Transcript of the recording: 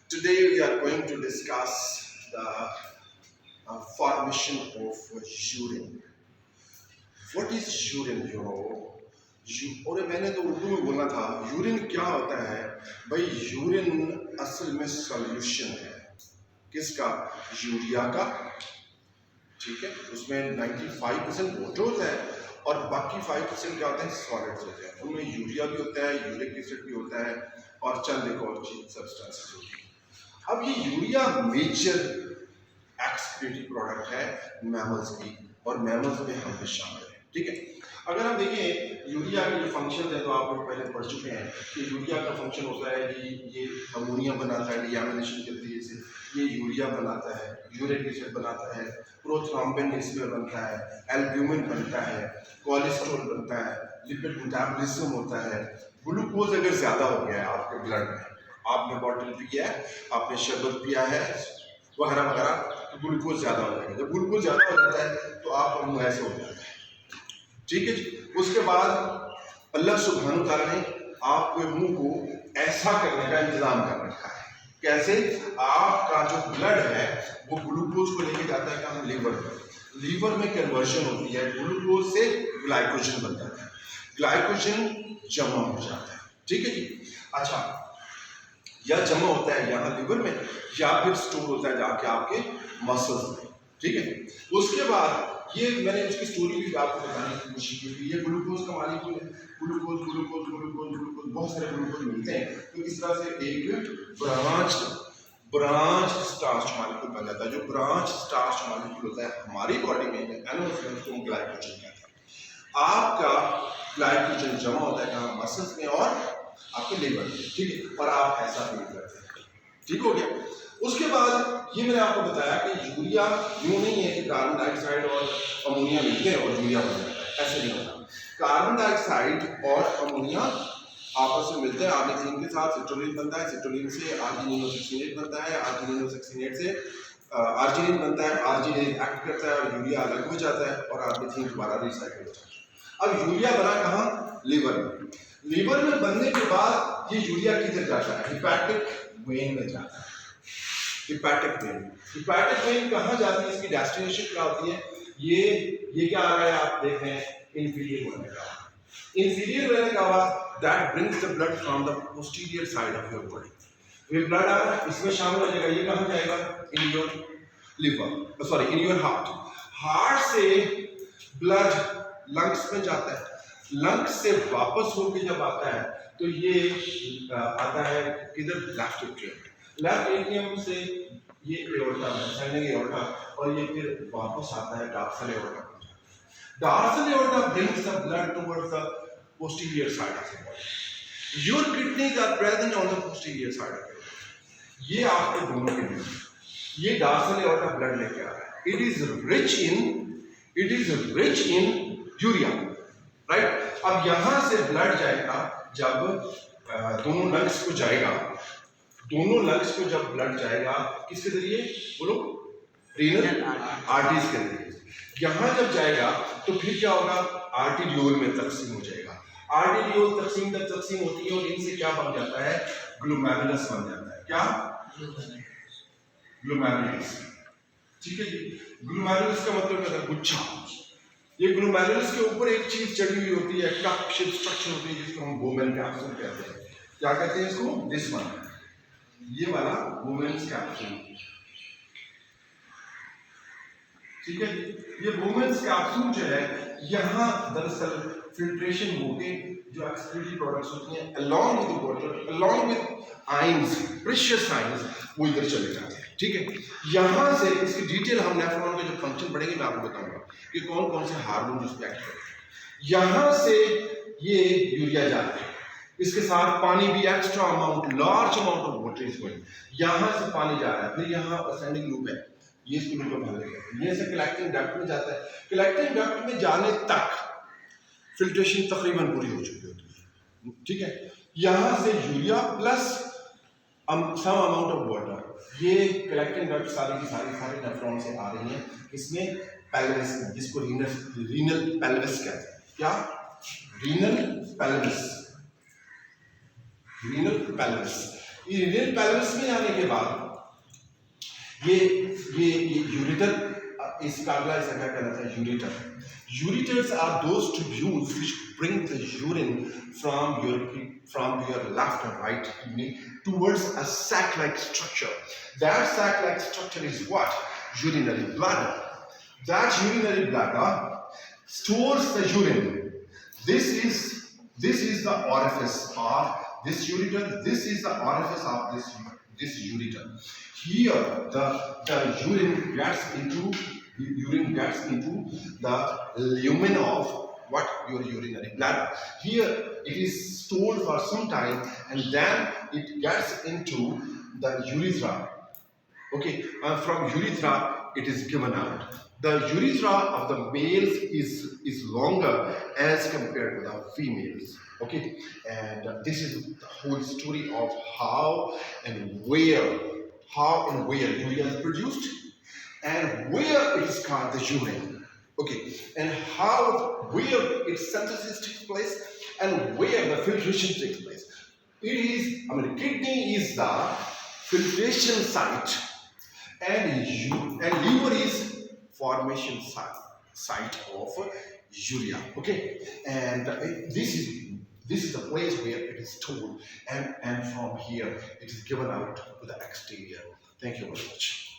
Today we are going to discuss the formation of urine. What is urine? और मैंने तो उर्दू में बोला था यूरिन क्या होता है भाई। यूरिन असल में सॉल्यूशन है किसका? यूरिया का। ठीक है, उसमें 95% वाटर होता है और बाकी 5% क्या होते हैं? सॉलिड्स होते हैं। उनमें यूरिया भी होता है, यूरिक एसिड भी होता है और चंद एक और चीज सब्सटेंसेस होती है। अब ये यूरिया मेजर एक्सक्रीटरी प्रोडक्ट है मैमल्स की और मैमल्स में हम भी शामिल हैं। ठीक है, अगर हम देखें यूरिया के जो फंक्शन है तो आप लोग पहले पढ़ चुके हैं कि यूरिया का फंक्शन होता है कि ये अमोनिया बनाता है डियामिनेशन के नतीजे से, ये यूरिया बनाता है, यूरिक एसिड बनाता है, प्रोथ्रोम्बिन इसमें बनता है, एल्ब्यूमिन बनता है, कोलेस्ट्रॉल बनता है, लिपिड मेटाबॉलिज्म होता है। ग्लूकोज अगर ज्यादा हो गया है आपके ब्लड में, आपने बॉटल पिया है, आपने शरबत पिया है वगैरह वगैरह, तो ग्लूकोज ज्यादा हो जाएगा। जब ग्लूकोज ज्यादा हो जाता है तो आप मुंह ऐसे हो जाता है। ठीक है जी। उसके बाद अल्लाह सुब्हान तआला ने आपके मुंह को ऐसा करने का इंतजाम कर रखा है। कैसे? आपका जो ब्लड है वो ग्लूकोज को लेके जाता है कहाँ? लीवर में। लीवर में कन्वर्शन होती है, ग्लूकोज से ग्लाइकोजन बन जाता है, ग्लाइकोजन जमा हो जाता है। ठीक है जी। अच्छा, या जमा होता है यहाँ लीवर में या फिर स्टोर होता है जाके आपके मसल्स में। ठीक है, उसके बाद ये मैंने उसकी स्टोरी भी आपको बताने की कोशिश की थी। ये ग्लूकोज का मालिक्यूल है, ग्लूकोज ग्लूकोज ग्लूकोज ग्लूकोज बहुत सारे ग्लूकोज मिलते हैं, तो इस तरह से एक ब्रांच स्टार्च मालिक्यूल बन जाता है। जो ब्रांच स्टार्च मालिक्यूल होता है हमारी बॉडी में एनिमल्स में उसको ग्लाइकोजन कहते हैं। आपका ग्लाइकोजन जमा होता है कहाँ? मसल्स में और आपके लीवर में। ठीक है, और आप ऐसा फील करते हैं। ठीक हो गया। उसके बाद ये मैंने आपको बताया कि यूरिया यूं नहीं है कि कार्बन डाइऑक्साइड और अमोनिया मिलते हैं और यूरिया बन जाता है, ऐसे नहीं होता। कार्बन डाइऑक्साइड और अमोनिया आपस में मिलते हैं, आर्जिनिन के साथ सिट्रोलिन बनता है, सिट्रोलिन से आर्जिनिनोसक्सिनेट बनता है, आर्जिनिनोसक्सिनेट से आर्जिनिन बनता है, आर्जिनिन एक्ट करता है और यूरिया अलग हो जाता है और आर्जिनिन दोबारा रिसाइकिल हो जाता है। अब यूरिया बना कहाँ? लीवर में। लीवर में बनने के बाद ये यूरिया किधर जाता है? हिपैटिक वेन में जाता है। हिपैटिक वेन, हिपैटिक वेन कहाँ जाती है? इसकी डेस्टिनेशन क्या होती है? ये क्या आ रहा है? आप देख रहे हैं इंफीरियर वेन का। इंफीरियर वेन का हुआ that brings the blood from the posterior side of your body. ये ब्लड आ रहा है, इसमें शामिल हो जाएगा। ये कहाँ जाएगा? In your liver, sorry in your heart. Heart से ब्लड लंग्स में जाता है, लंग्स से वापस होके जब आता है तो ये आता है किधर? Left atrium. लेफ्ट एट्रियम से ये एओर्टा में, सेंडिंग एओर्टा, और ये फिर वापस आता है dorsal aorta. Dorsal aorta brings the blood towards the posterior side of the body. Your kidneys are present on the posterior side of the body. ये आपके दोनों किडनी, ये डॉर्सल एओर्टा ब्लड लेके आ रहा है। It is rich in urea, right. अब यहां से ब्लड जाएगा जब दोनों लंग्स को जाएगा, दोनों लंग्स को जब ब्लड जाएगा किसके जरिए? बोलो, रीनल आर्टरीज के जरिए। यहां जब जाएगा तो फिर क्या होगा? आर्टीरियोल में तकसीम हो जाएगा। आर्टीरियोल तकसीम होती है और इनसे क्या बन जाता है? ग्लोमेरुलस बन जाता है। क्या? ग्लोमेरुलस। ठीक है जी। ग्लोमेरुलस का मतलब क्या है? गुच्छा। ये ग्लोमेरुलस के ऊपर एक चीज चढ़ी हुई होती है, कप शेप स्ट्रक्चर होती है जिसको हम वोमेन कैप्सूल कहते हैं। क्या कहते हैं इसको? दिस वन, ये वाला वोमेन्स कैप्सूल। ठीक है, ये वोमेन्स कैप्सूल जो है यहाँ दरअसल फिल्ट्रेशन होके जो एक्सक्रीटरी प्रोडक्ट्स होती हैं along with water, along with ions, precious ions, वो इधर चले जाते हैं। ठीक है, यहाँ से इसकी डिटेल हम नेफ्रॉन के जो फंक्शन पढ़ेंगे मैं आपको बताऊंगा कि कौन कौन से हार्मोन उसमें एक्ट करते हैं। यहाँ से ये यूरिया जाता है, इसके साथ पानी भी extra amount, large amount of water is going. यहाँ से पानी जा रहा है, फिर यहाँ असेंडिंग लूप है, ये इसको लूप में भरेगा, ये से कलेक्टिंग डक्ट में जाता है। कलेक्टिंग डक्ट में जाने तक फिल्ट्रेशन तकरीबन पूरी हो चुकी होती है। ठीक है, यहाँ से urea plus some amount of water, ये कलेक्टिंग डक्ट सारी की सारी नेफ्रॉन से आ रही है। इसमें पेल्विस, जिसको रीनल पेल्विस कहते हैं। क्या? Renal pelvis, renal pelvis. इरेनियल पैलेस में आने के बाद ये यूरेटर, इसका अगला इसका क्या कहलाता है, ureter. Ureters are those tubules which bring the urine from your left and right kidney towards a sac-like structure. That sac-like structure is what? Urinary bladder. That urinary bladder stores the urine. This is the orifice of this ureter. This is the orifice of this ureter. Here the urine gets into the lumen of what? Your urinary bladder. Here it is stored for some time and then it gets into the urethra. Okay, from urethra it is given out. The urethra of the males is longer as compared to the females. Okay, and this is the whole story of how and where urea is produced and where it is called the urine. Okay, and where its synthesis takes place and where the filtration takes place. Kidney is the filtration site and liver is formation site of urea. Okay, and this is the place where it is stored and from here it is given out to the exterior. Thank you very much.